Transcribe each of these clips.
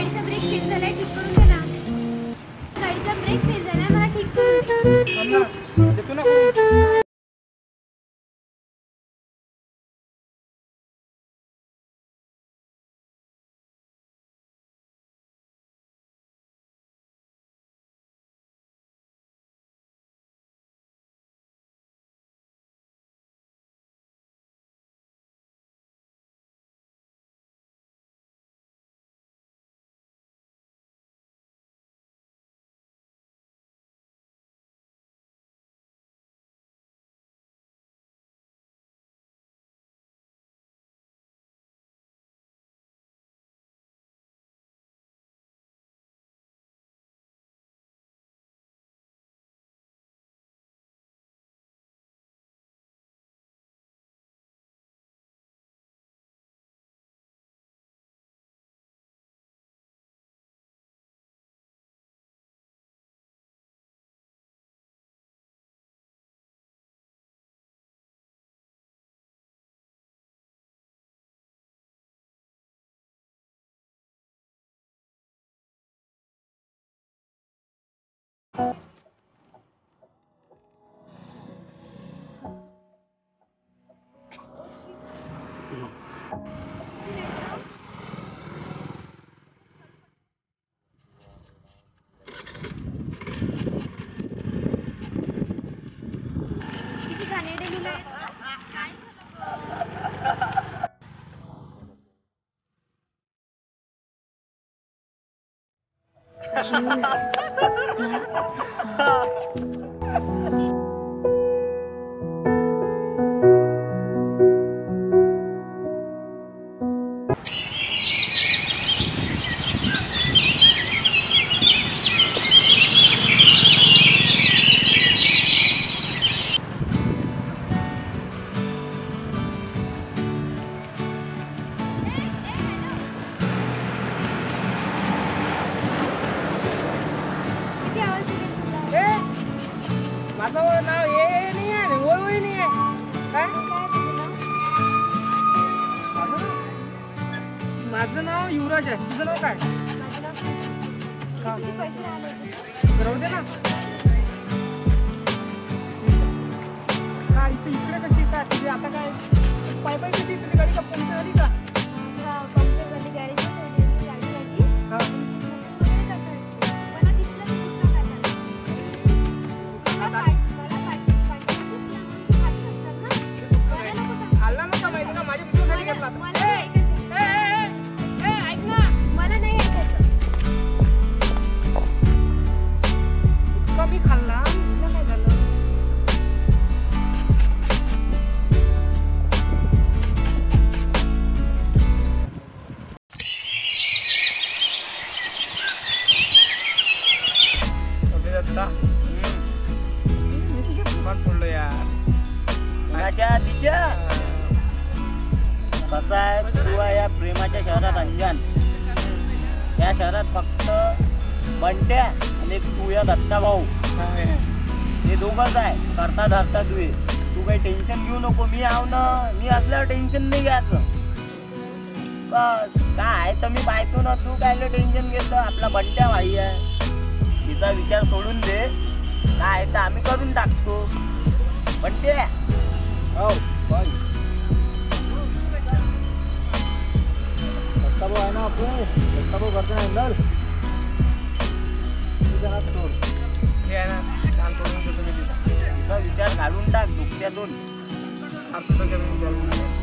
गाडीचा brake fail झालाय, ठीक करून दे ना. गाडीचा ब्रेक फेल झालाय, मला ठीक करून दे. देतो ना करून. किती झाले डेलीला? किती आवाज दिले तुला? माझं नाव हे नाही आहे, ओय नाही आहे. काय? काय तुझं नाव? माझं नाव युवराज आहे. तुझं नाव काय? माझं नाव का? किती पैसे आले तुझे? राहू दे ना. काय इकडे कशी काय तुझी आता काय पाय पाय किती तुझी गाडी का पंक्चर झाली का? पंक्चर झाली, गॅरेज ठेवली गाडी माझी. हा. मला दिसलं की कुठलं काढणार. मला पाठवून खाली असतात ना. मला नको सांग. आला नव्हता माहिती का माझ्या मित्रासाठी घेतला आता. मला नाही ऐकायचं. ऐक ना. मला नाही ऐकायचं. इतका मी खाल्ला तुला काय झालं? मी तुझ्या दुकान सोडलं यार. माझ्या तिच्या कसं आहे, तू आहे या प्रेमाच्या शहरात अंजान. या शहरात फक्त बंट्या आणि तू या दत्ता भाऊ हे दोघंच आहे. करता धरता तू तू काही टेन्शन घेऊ नको. मी आव ना, मी असल्यावर टेन्शन नाही घ्यायचं. बस काय आहे तर मी पाहतो ना. तू काय टेन्शन घेतो. आपला बंट्या भाई आहे, तिचा विचार सोडून दे. काय तर आम्ही करून टाकतो. बंट्या हो बाय. दत्ता भाऊ आहे ना आपलं. दत्ता भाऊ करते ना हँडल. तुझा हात सोड. हे आहे ना काम करून देतो मी तिचा विचार घालून टाक डोक्यातून. आता तर मी विचार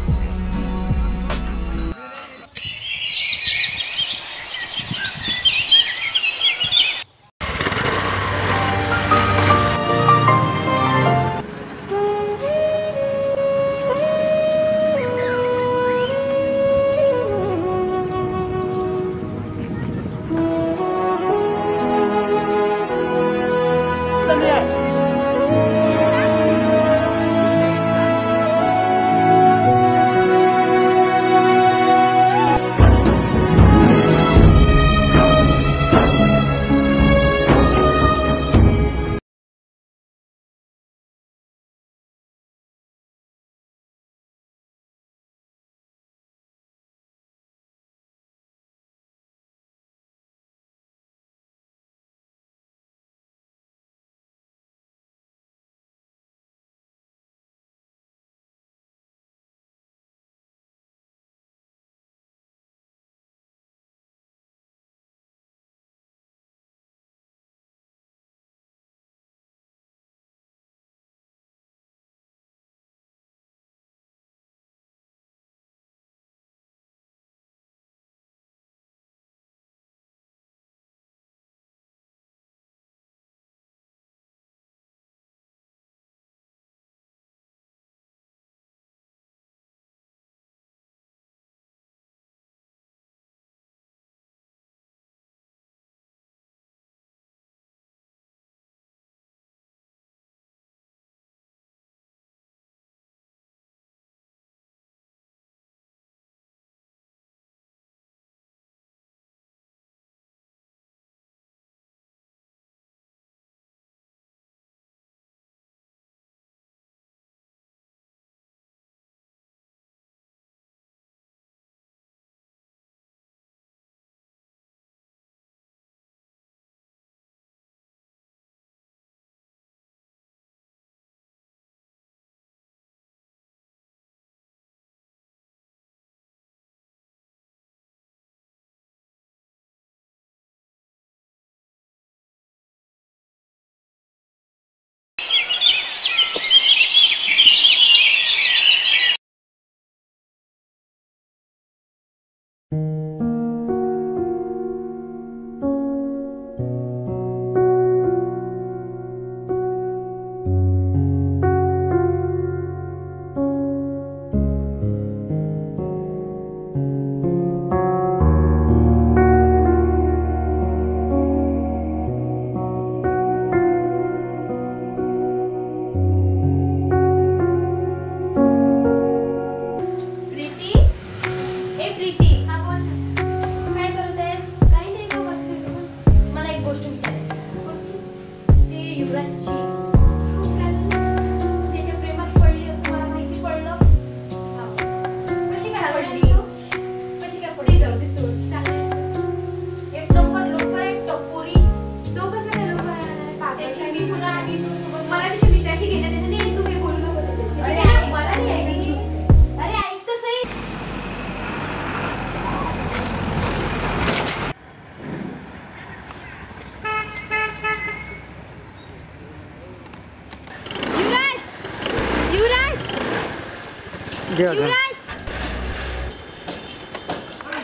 युवराज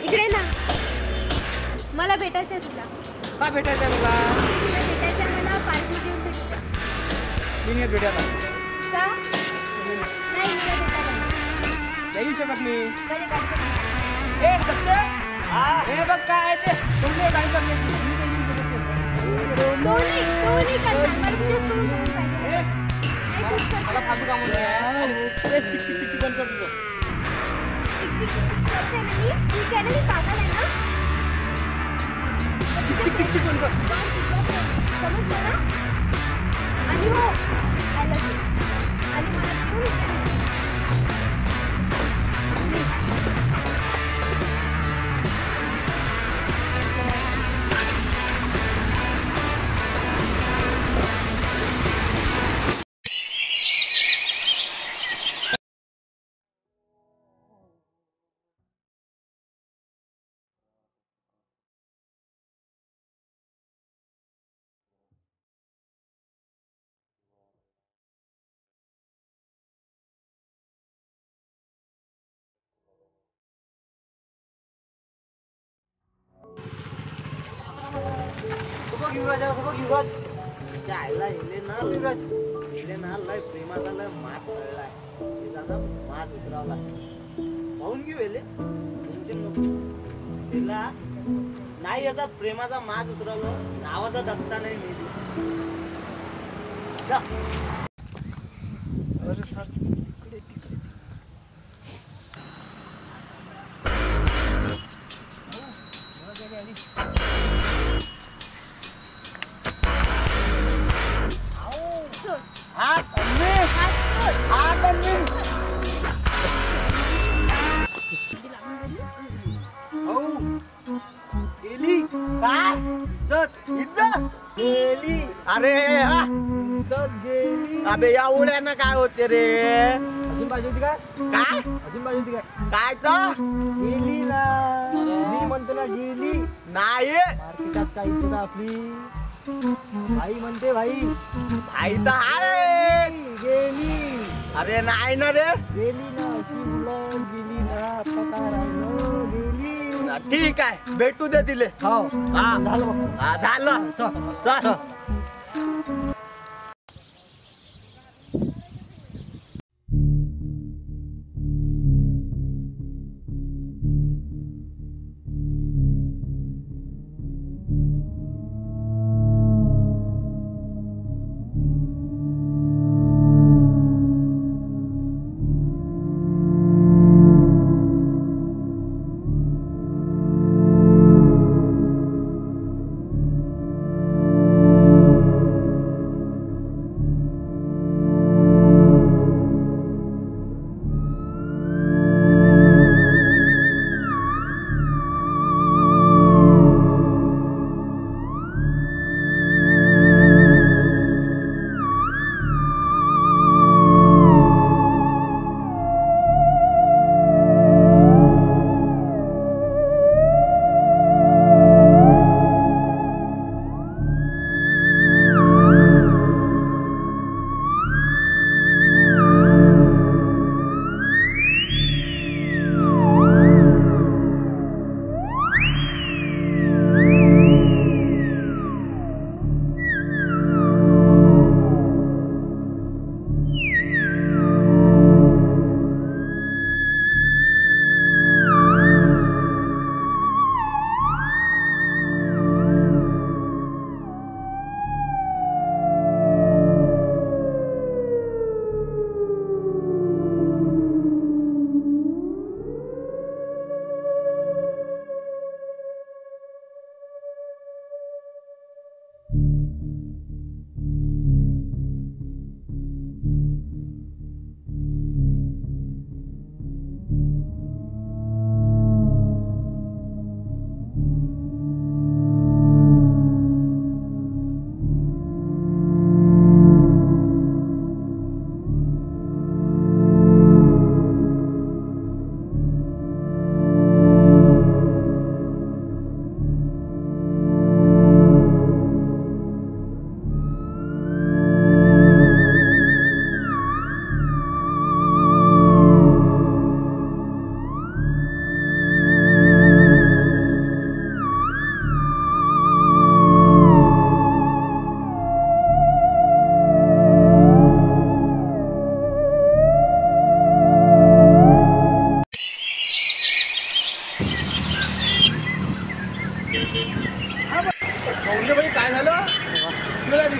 इकडे ना, मला भेटायचंय तुला. का भेटायचं मला? तुला भेटायचंय मला, पार्टी देऊन भेटायचं. मी नाही भेटायला. का? नाही मला भेटायला येऊ शकत मी. कधी काढतो? ए सत्य, हे बघ काय आहे ते. तुमचे काय करते? दोन्ही करणार. मला तुझ्याच करून पाहिजे. मला फालतू काम होतं. चिक बंद कर तुझं. ठीक आहे ना, मी पागल आहे ना. चिक बंद कर. समजलं ना? आणि हो, आय लव्ह यू. आणि मला खूप युवराज चायला हिले ना युवराज, हिले ना लय प्रेमाचा लय मात चढलाय. त्याचा मात उतरावला. पाहून घेऊ येले, टेन्शन नको. तिला नाही याचा प्रेमाचा मात उतरवलं, नावाचा दत्ता नाही मिळली. अरे गेली. अबे या उड्यानं काय होते रे? अजून पाहिजे होती काय? काय अजून पाहिजे होती काय? काय तर गेली ना. मी म्हणतो ना गेली. नाही मार्केटात काय इज्जत आपली. भाई म्हणते भाई. भाई तर आहे. गेली. अरे नाही ना रे. गेली ना, अशी मुलं गेली ना. आता काय राहिलं? गेली. ठीक आहे, भेटू दे तिले. हो, हा झालं बघ. हा झालं. चल.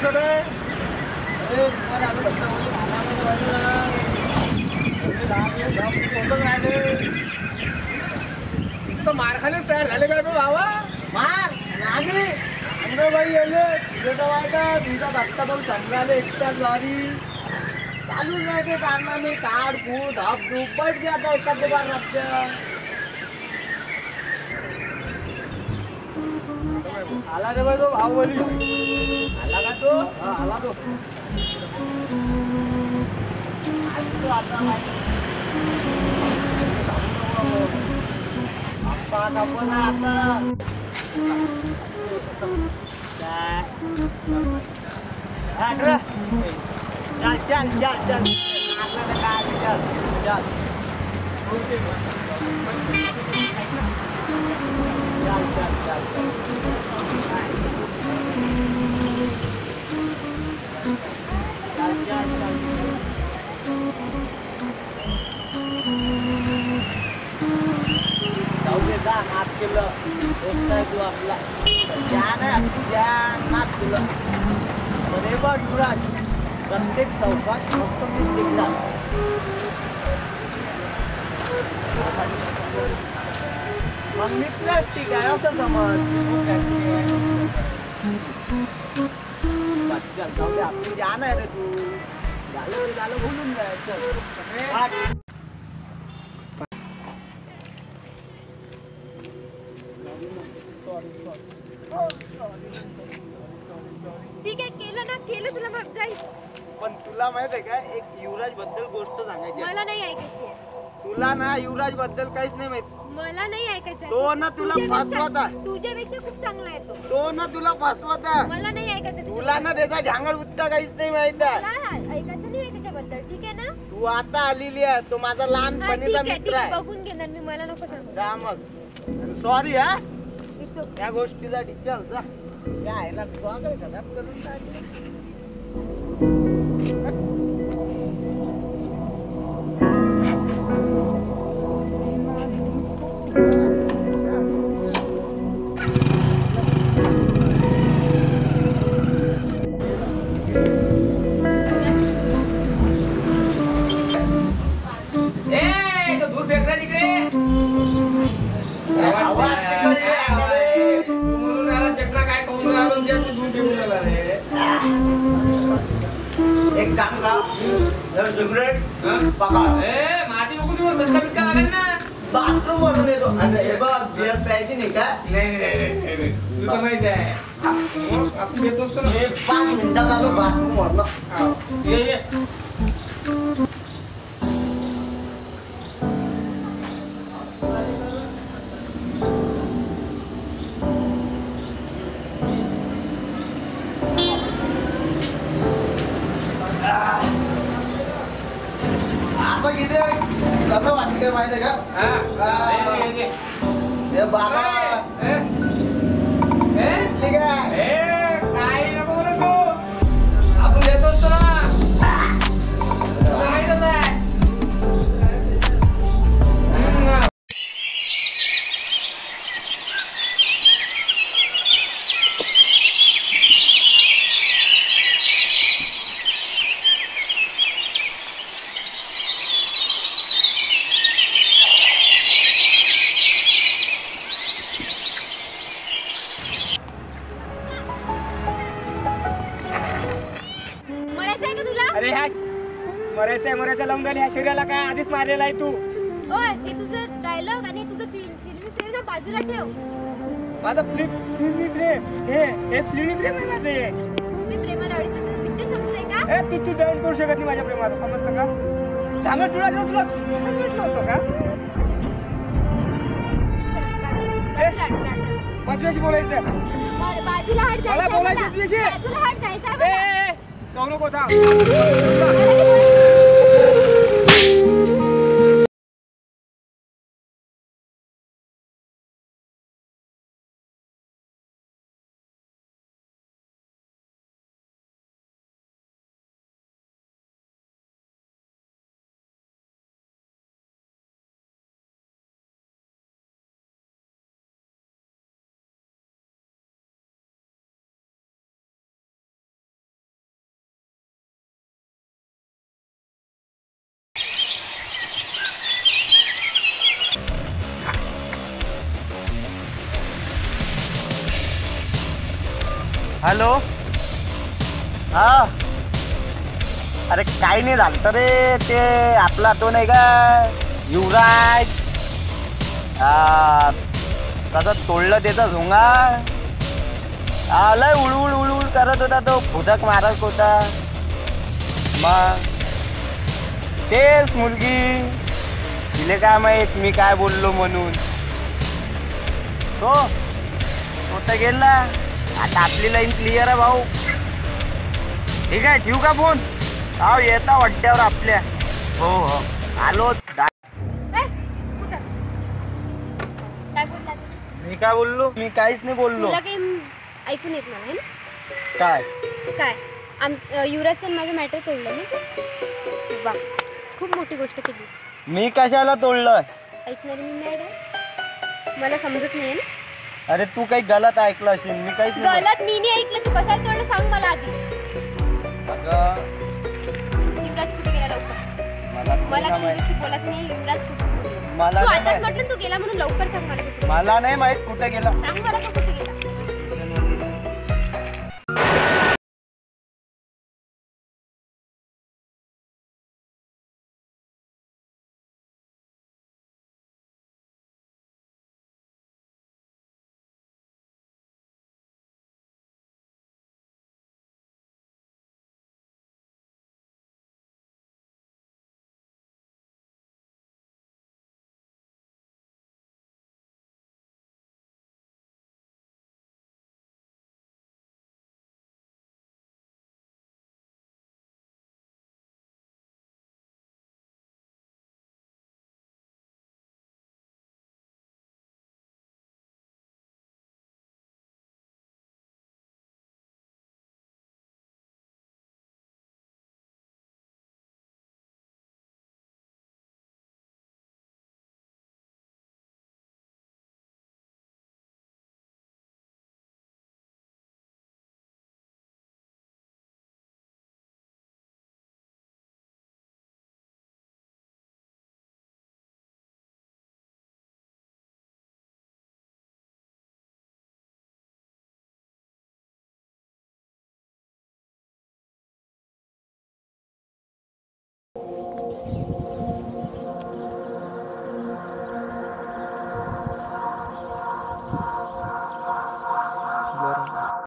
दिसत आहे. अरे तुम्हाला आता धक्का म्हणजे मार खालीच तयार झाले काय बाबा. मार आम्ही अंगबाई आले तुमचा धक्का भाऊ संघाले एकट्याच वारी चालू नाही ते कारणाने काढ कूद हप धूप बट घ्या एखादे बार रस्त्या आला रे बाई तो भाऊ बोली आला का तो आला तो आता आपण आता चल चल चल चल चल चल माफ केलं तू आपला ज्ञान आहे ज्ञान माफ केलं प्रत्येक चौकात फक्त मी मग मी प्लॅस्टिक आहे असं समज आपली ज्ञान आहे रे तू झालं बोलून जायचं. ठीक आहे केलं तुला माफ जाईल. पण तुला माहित आहे का एक युवराज बद्दल गोष्ट सांगायची मला नाही ऐकायची. तुला ना युवराज बद्दल काहीच नाही माहित. मला नाही ऐकायचं. तो ना तुला फसवता तुझ्यापेक्षा खूप चांगला आहे तो ना तुला फसवता. मला नाही ऐकायचं. तुला ना त्याचा झांगड बुत्ता काहीच नाही माहित. ऐकायचं नाही त्याच्याबद्दल. ठीक आहे ना तू आता आलेली आहे तो माझा लहानपणीचा मित्र आहे. बघून घेणार मी. मला नको सांगू. जा मग सॉरी हा त्या गोष्टीसाठी. चल जा काय ना करून टाकलं. दूर फेकला तिकडे चक्रा काय करून आणून द्या. तू दूर घेऊन आला रे. एक काम का सिगरेट पकड. माती बघून देऊ चटका बिटका लागेल ना. बाथरूम म्हणून येतो हे बघ बिअर प्यायची नाही का. नाही तुला माहिती आहे आपण येत असतो ना. 5 मिनिटात आलो बाथरूम म्हणलं. ये आता किती कसं वाटतंय माहिती आहे का. हे बाबा ठीक आहे. काही नको बोलू तू. आपण येत असतो ना. तुला माहितच आहे. अरे ह्या मरायचा लावून राहिली ह्या शरीराला काय आधीच मारलेला आहे तू. ओय हे तुझं डायलॉग आणि तुझं फिल्मी प्रेम बाजूला ठेव. माझं फिल्मी प्रेम हे फिल्मी प्रेम आहे माझं. हे मी प्रेमाला आवडीचं पिक्चर समजलंय का. तू जॉईन करू शकत नाही माझ्या प्रेमाचं समजतं का. सांगत तुला म्हटलं होतं का. माझ्याशी बोलायचं. बाजूला हट जायचं. मला बोलायचं तुझ्याशी. बाजूला हट जायचं. जाऊ नको थांब. हॅलो. हा अरे काही नाही झालं रे, ते आपला तो नाही का युवराज, कसं तोडलं त्याचा झोंगा. लय उळउळ उळउळ करत होता तो, फुटक मारत होता. मग तेच मुलगी, तिले काय माहित मी काय बोललो म्हणून. तो तर गेला. आता आपली लाईन क्लिअर आहे भाऊ. ठीक आहे, ठेवू का फोन? हो येता वाट्यावर आपल्या. हो हो आलोच. काय बोलला? मी काय बोललो? मी काहीच नाही बोललो. तुला काही ऐकून येत नाही ना? काय काय युवराजचं आणि माझं मॅटर तोडलं ना? वा, खूप मोठी गोष्ट केली. मी कशाला तोडलं? ऐकणारी मी मॅड आहे, मला समजत नाही ना. अरे तू काही गलत ऐकलं असेल. मी काहीच नाही गलत मी नाही ऐकलं. तू कशाला तोडलं सांग मला आधी. अगं युवराज कुठे गेला लवकर? मला मला नाही माहित. तुझ्याशी बोलायचं नाही. युवराज कुठे गेला? मला तू नाही आताच माहित. म्हटलं तू गेला म्हणून लवकर सांग मला कुठे. मला नाही माहित कुठे गेला. सांग मला तो कुठे गेला.